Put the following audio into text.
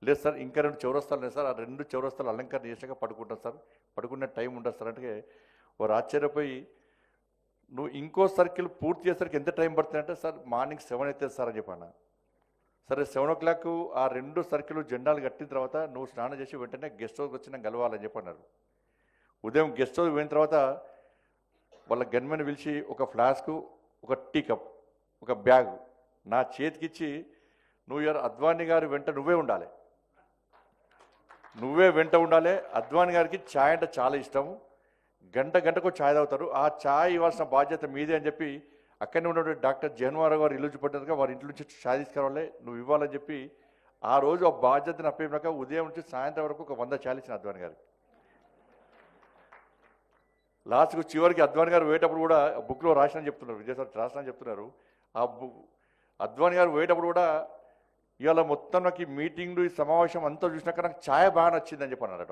లేదు సార్ ఇంకా 2 చౌరస్తాలు ఉన్నాయి సార్, ఆ 2 చౌరస్తాలు అలంకరణ చేసాక పడుకుంటాం సార్, పడుకునే టైం ఉండదు సార్ అంటే వారు ఆశ్చర్యపోయి నువ్వు ఇంకో సర్కిల్ పూర్తి చేసరికి ఎంత టైం పడుతుందంటే సార్ మార్నింగ్ 7 అవుతుంది సార్ అని చెప్పాను. సరే 7 ఆ 2 సర్కిల్ జెండాలు కట్టిన తర్వాత నువ్వు స్నానం చేసి వెంటనే గెస్ట్ హౌస్కి వచ్చి నాకు కలవాలని చెప్పన్నారు. ఉదయం గెస్ట్ హౌస్ పోయిన తర్వాత వాళ్ళ గన్మెన్ పిలిచి ఒక ఫ్లాస్కు, ఒక టీ కప్, ఒక బ్యాగ్ నా చేతికిచ్చి నువ్వు యార్ అద్వానీ గారి వెంట నువ్వే ఉండాలి, నువ్వే వెంట ఉండాలి. అద్వానీ గారికి ఛాయ్ అంటే చాలా ఇష్టము, గంటకు ఛాయ్ తాగుతారు, ఆ ఛాయ్ ఇవ్వాల్సిన బాధ్యత మీదే అని చెప్పి అక్కడనే ఉన్నటువంటి డాక్టర్ జగన్మారావు గారు ఇల్లు చూపడ్డారుగా వారి ఇంటి నుంచి ఛాయ్ తీసుకురావాలి నువ్వు ఇవ్వాలని చెప్పి ఆ రోజు ఆ బాధ్యతను అప్పయినాక ఉదయం నుంచి సాయంత్రం వరకు ఒక 100 ఛాయలు ఇచ్చిన అద్వానీ గారికి. లాస్ట్కు చివరికి అద్వానీ గారు పోయేటప్పుడు కూడా బుక్లో రాసినని చెప్తున్నారు, విజయసారి రాసినని చెప్తున్నారు. ఆ అద్వానీ గారు పోయేటప్పుడు కూడా ఇవాళ మొత్తం నాకు ఈ మీటింగ్లు ఈ సమావేశం అంతా చూసినాక నాకు ఛాయ్ బాగా నచ్చిందని చెప్పి అన్నాడు.